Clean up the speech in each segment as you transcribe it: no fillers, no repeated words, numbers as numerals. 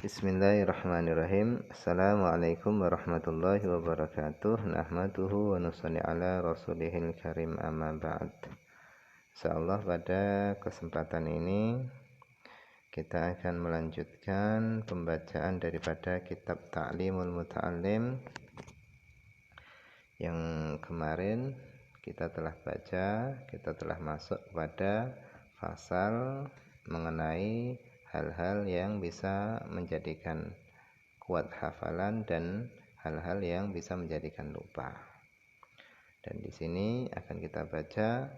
Bismillahirrahmanirrahim. Assalamualaikum warahmatullahi wabarakatuh. Nahmaduhu wa nusalli ala rasulihil karim, amma ba'd. Insyaallah pada kesempatan ini kita akan melanjutkan pembacaan daripada kitab Ta'limul Muta'allim yang kemarin kita telah baca. Kita telah masuk pada pasal mengenai hal-hal yang bisa menjadikan kuat hafalan dan hal-hal yang bisa menjadikan lupa. Dan di sini akan kita baca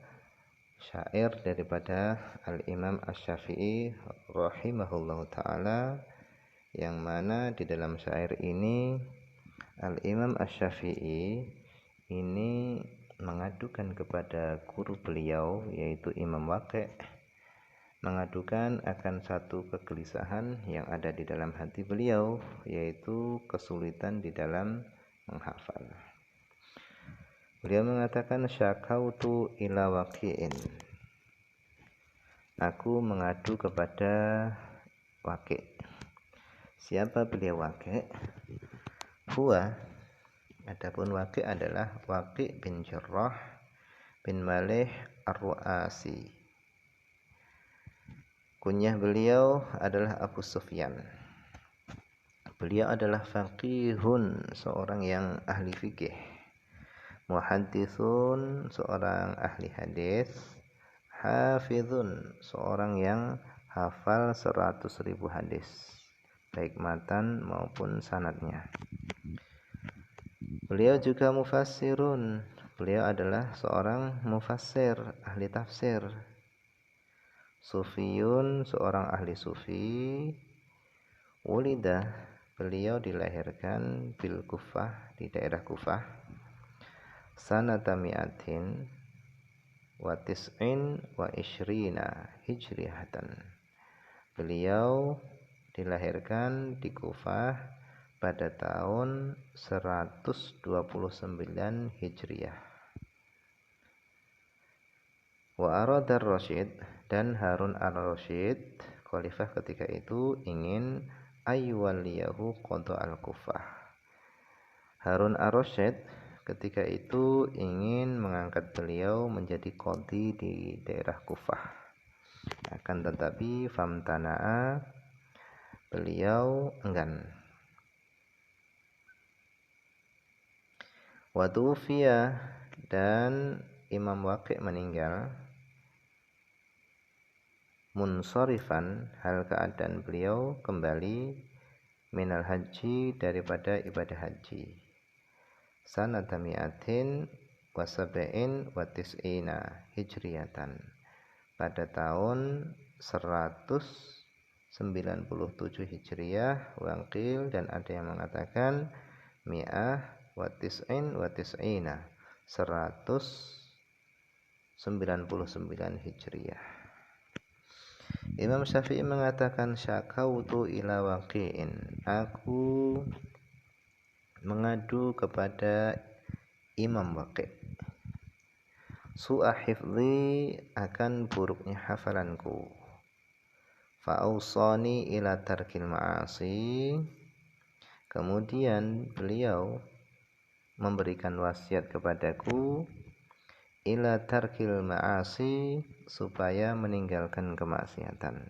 syair daripada Al-Imam Asy-Syafi'i rahimahullahu taala, yang mana di dalam syair ini Al-Imam Asy-Syafi'i ini mengadukan kepada guru beliau, yaitu Imam Waqi', mengadukan akan satu kegelisahan yang ada di dalam hati beliau, yaitu kesulitan di dalam menghafal. Beliau mengatakan, syakautu ila waqi'in, aku mengadu kepada Waqi'. Siapa beliau Waqi'? Huwa, adapun Waqi' adalah Waqi' bin Jarrah bin Malih Ar-Ru'asi. Kunyah beliau adalah Abu Sufyan. Beliau adalah faqihun, seorang yang ahli fikih, muhadditsun, seorang ahli hadis, hafizun, seorang yang hafal 100.000 hadis, baik matan maupun sanadnya. Beliau juga mufassirun, beliau adalah seorang mufassir, ahli tafsir. Sufiyun, seorang ahli sufi. Wulida, beliau dilahirkan bil Kufah, di daerah Kufah, sanata mi'atin wa tis'in wa ishrina hijriyatan. Beliau dilahirkan di Kufah pada tahun 129 Hijriyah. Wa aradar Rasyid, dan Harun al-Rasyid, khalifah ketika itu, ingin ayyuwaliyahu qadha al-Kufah. Harun al-Rasyid ketika itu ingin mengangkat beliau menjadi qadhi di daerah Kufah. Akan tetapi famtana'a, beliau enggan. Wa tufiya, dan Imam Waqi' meninggal, munsharifan, hal keadaan beliau kembali, minal haji, daripada ibadah haji, sanata mi'atin wa sab'in wa tis'ina hijriyatan, pada tahun 197 Hijriyah, wangqil, dan ada yang mengatakan mi'ah wa tis'in wa tis'ina, 199 Hijriyah. Imam Syafi'i mengatakan, syakautu ila Waqi'in, aku mengadu kepada Imam Waqi', su'a hifdhi, akan buruknya hafalanku, fa'ausani ila tarkil ma'asi, kemudian beliau memberikan wasiat kepadaku, ila tarkil ma'asi, supaya meninggalkan kemaksiatan.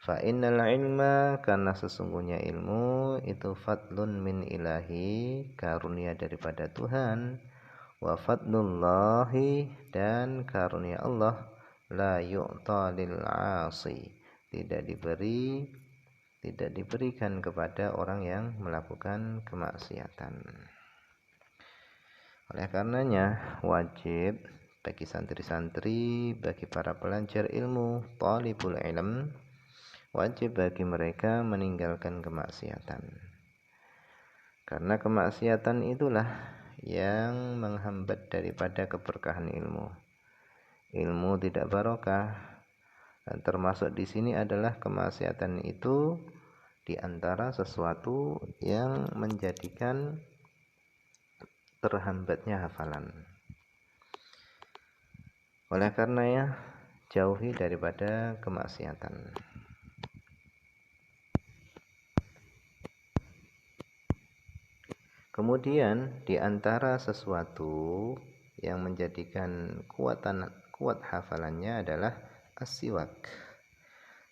Fa innal ilma, karena sesungguhnya ilmu itu, fadlun min ilahi, karunia daripada Tuhan, wa fadlullahi, dan karunia Allah, la yu'ta lil 'asi, tidak diberikan kepada orang yang melakukan kemaksiatan. Oleh karenanya wajib bagi santri-santri, bagi para pelajar ilmu, talibul ilm, wajib bagi mereka meninggalkan kemaksiatan. Karena kemaksiatan itulah yang menghambat daripada keberkahan ilmu. Ilmu tidak barokah. Dan termasuk di sini adalah kemaksiatan itu di antara sesuatu yang menjadikan terhambatnya hafalan. Oleh karenanya jauhi daripada kemaksiatan. Kemudian di antara sesuatu yang menjadikan kuat hafalannya adalah as-siwak.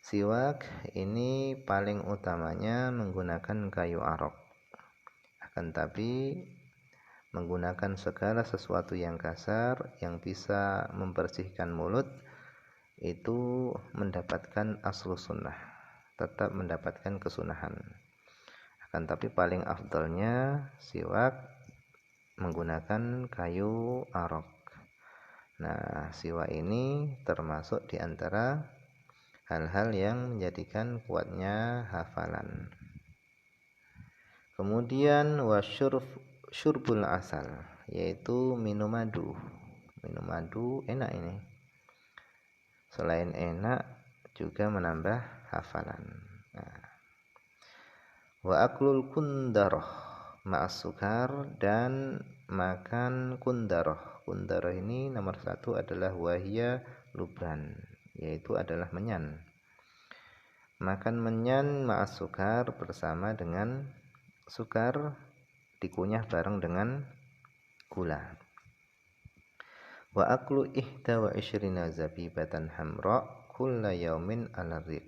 Siwak ini paling utamanya menggunakan kayu arok. Akan tapi menggunakan segala sesuatu yang kasar yang bisa membersihkan mulut itu mendapatkan aslus sunnah, tetap mendapatkan kesunahan. Akan tapi paling afdalnya siwak menggunakan kayu arok. Nah, siwak ini termasuk di antara hal-hal yang menjadikan kuatnya hafalan. Kemudian syurbul asal, yaitu minum madu. Minum madu enak ini. Selain enak juga menambah hafalan. Nah, wa aklul kundaroh ma'as sukar, dan makan kundaroh. Kundaroh ini nomor 1 adalah wahia lubran, yaitu adalah menyan. Makan menyan ma'as sukar bersama dengan sukar, dikunyah bareng dengan gula. Wa aklu ihda wa isyrina zabibatan hamra kulla yaumin ala riq,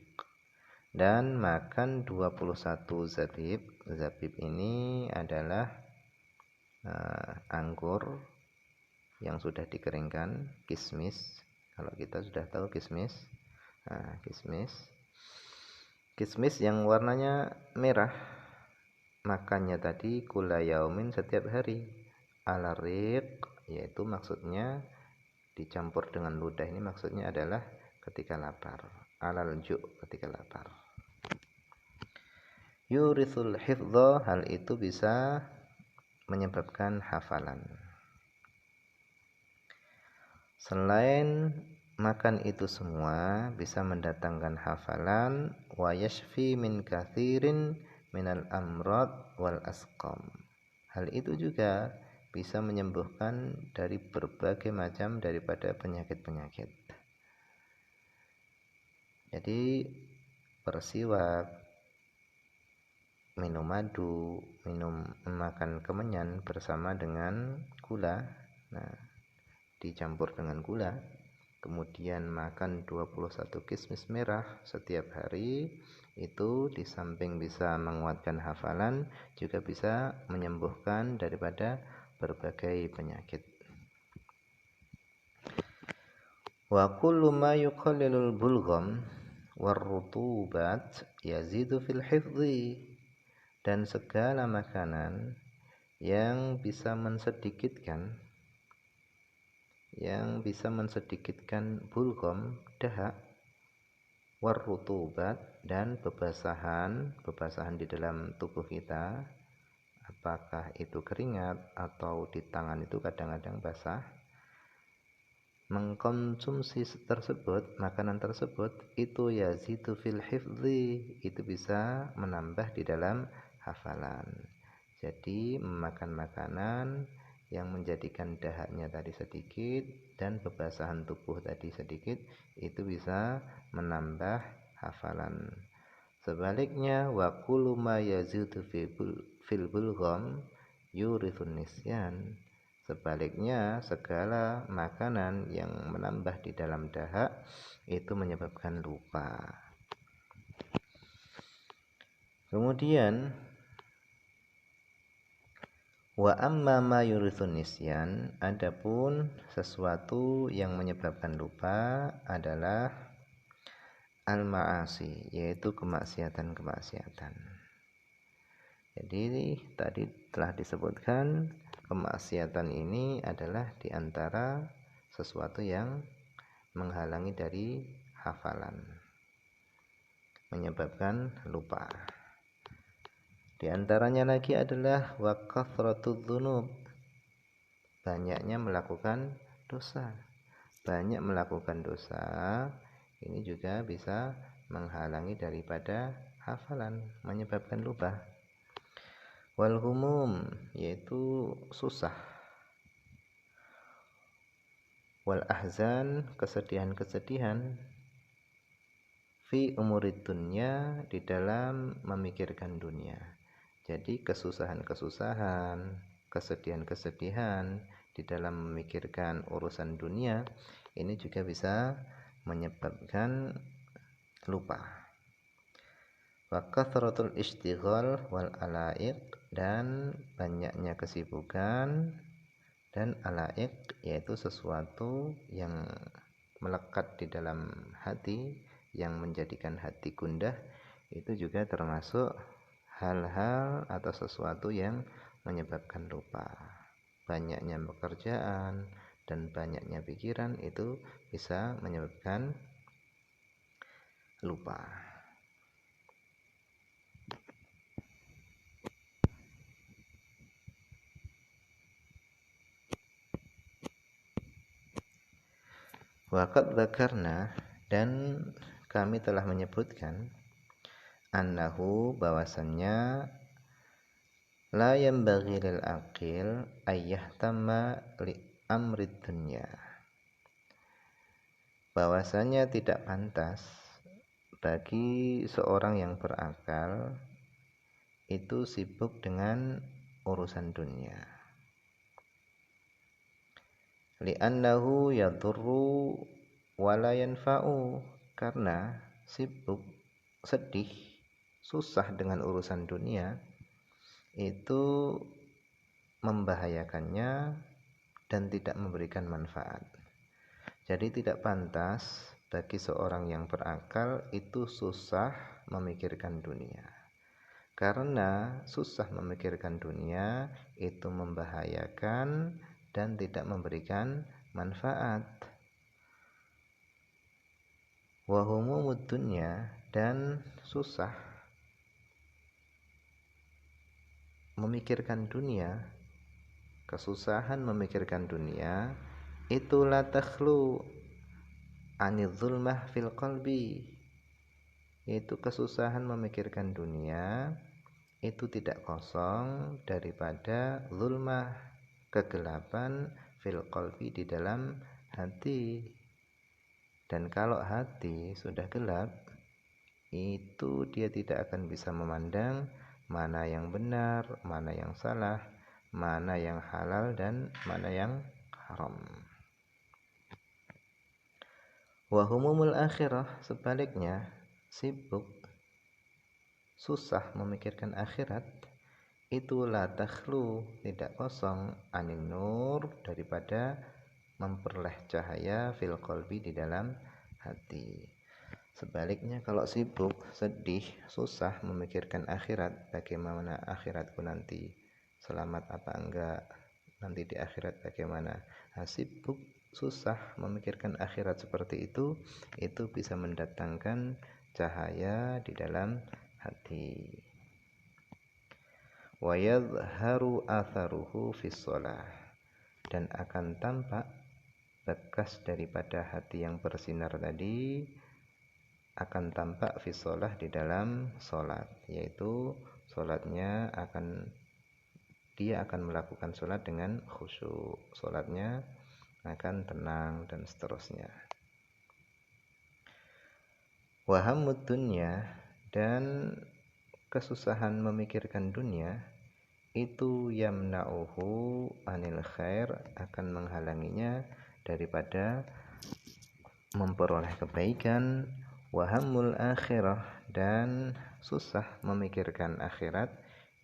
dan makan 21 zabib. Zabib ini adalah anggur yang sudah dikeringkan, kismis. Kalau kita sudah tahu kismis. Nah, kismis yang warnanya merah. Makannya tadi kula yaumin, setiap hari, ala riq, yaitu maksudnya dicampur dengan ludah. Ini maksudnya adalah ketika lapar, alal ju', ketika lapar. Yurithul hifdha, hal itu bisa menyebabkan hafalan. Selain makan itu semua bisa mendatangkan hafalan, wa yashfi min kathirin minal amrad wal asqam. Hal itu juga bisa menyembuhkan dari berbagai macam daripada penyakit-penyakit. Jadi bersiwak, minum madu, makan kemenyan bersama dengan gula. Nah, dicampur dengan gula. Kemudian makan 21 kismis merah setiap hari. Itu di samping bisa menguatkan hafalan, juga bisa menyembuhkan daripada berbagai penyakit. Wa kullu ma yuqallilul bulgham warrutubat yazidu fil hifdhi, dan segala makanan yang bisa mensedikitkan bulgham, dahak, warrutubat, dan bebasahan di dalam tubuh kita, apakah itu keringat atau di tangan itu kadang-kadang basah. Mengkonsumsi makanan tersebut itu yazidu fil hifdhi, itu bisa menambah di dalam hafalan. Jadi memakan makanan yang menjadikan dahaknya tadi sedikit dan bebasahan tubuh tadi sedikit, itu bisa menambah hafalan. Sebaliknya, wa kullu ma yazidu fil bulgham yurithun nisyan. Sebaliknya, segala makanan yang menambah di dalam dahak itu menyebabkan lupa. Kemudian wa amma ma yurithun nisyan, adapun sesuatu yang menyebabkan lupa adalah al-ma'asi, yaitu kemaksiatan. Jadi tadi telah disebutkan kemaksiatan ini adalah di antara sesuatu yang menghalangi dari hafalan, menyebabkan lupa. Di antaranya lagi adalah wa kathratudz dzunub, banyaknya melakukan dosa. Banyak melakukan dosa ini juga bisa menghalangi daripada hafalan, menyebabkan lupa. Wal humum, yaitu susah. Wal ahzan, kesedihan-kesedihan. Fi umurid dunya, di dalam memikirkan dunia. Jadi kesusahan-kesusahan, kesedihan-kesedihan di dalam memikirkan urusan dunia ini juga bisa menyebabkan lupa. Wa kathratul ishtighal wal alaiq, dan banyaknya kesibukan dan alaiq yaitu sesuatu yang melekat di dalam hati yang menjadikan hati gundah, itu juga termasuk hal-hal atau sesuatu yang menyebabkan lupa. Banyaknya pekerjaan dan banyaknya pikiran itu bisa menyebabkan lupa. Waqad dzakarna, dan kami telah menyebutkan, annahu, bahwasannya, la yanbaghi lil aqil ayyahtamma li amrid dunya, bahwasanya tidak pantas bagi seorang yang berakal itu sibuk dengan urusan dunia. Li'annahu yadurru wa la yanfa'u, karena sibuk, sedih, susah dengan urusan dunia itu membahayakannya dan tidak memberikan manfaat. Jadi tidak pantas bagi seorang yang berakal itu susah memikirkan dunia. Karena susah memikirkan dunia itu membahayakan dan tidak memberikan manfaat. Wa humumud dunya, dan susah memikirkan dunia, kesusahan memikirkan dunia itu la takhlu anil zulmah fil qalbi, yaitu kesusahan memikirkan dunia itu tidak kosong daripada zulmah, kegelapan, fil qalbi, di dalam hati. Dan kalau hati sudah gelap, itu dia tidak akan bisa memandang mana yang benar, mana yang salah, mana yang halal dan mana yang haram. Wa humumul akhirah, sebaliknya, sibuk, susah memikirkan akhirat itu la takhlu, tidak kosong, anin nur, daripada memperoleh cahaya fil qalbi, di dalam hati. Sebaliknya, kalau sibuk, sedih, susah memikirkan akhirat, bagaimana akhiratku nanti, selamat apa enggak, nanti di akhirat bagaimana, sibuk, susah memikirkan akhirat seperti itu bisa mendatangkan cahaya di dalam hati. Wa yadhharu atharuhu fis shalah, dan akan tampak bekas daripada hati yang bersinar tadi, akan tampak fis shalah, di dalam salat, yaitu salatnya dia akan melakukan salat dengan khusyuk, salatnya akan tenang dan seterusnya. Wa hammud dunya, dan kesusahan memikirkan dunia itu yamna'uhu anil khair, akan menghalanginya daripada memperoleh kebaikan. Wa hammul akhirah, dan susah memikirkan akhirat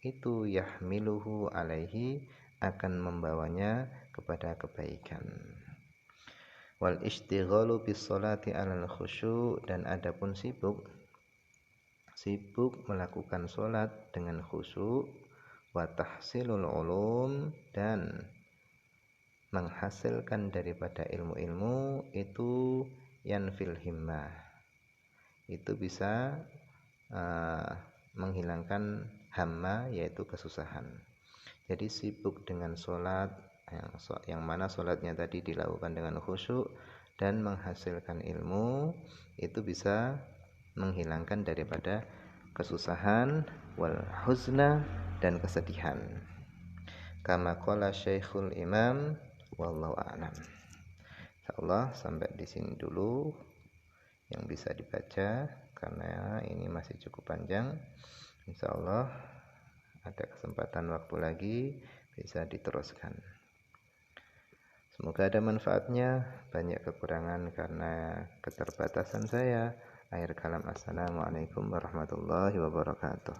itu yahmiluhu alaihi, akan membawanya kepada kebaikan. Wal ishtighalu bis sholati alal khusyu', dan adapun sibuk melakukan sholat dengan khusyuk, wa tahsilul ulum, dan menghasilkan daripada ilmu-ilmu itu yanfil himmah, itu bisa menghilangkan hamma, yaitu kesusahan. Jadi sibuk dengan sholat yang mana sholatnya tadi dilakukan dengan khusyuk dan menghasilkan ilmu, itu bisa menghilangkan daripada kesusahan, wal huzna, dan kesedihan. Kama qala Syekhul Imam, wallahu a'lam. Insyaallah sampai di sini dulu yang bisa dibaca, karena ini masih cukup panjang. Insyaallah ada kesempatan waktu lagi bisa diteruskan. Semoga ada manfaatnya. Banyak kekurangan karena keterbatasan saya. Akhir kalam, assalamualaikum warahmatullahi wabarakatuh.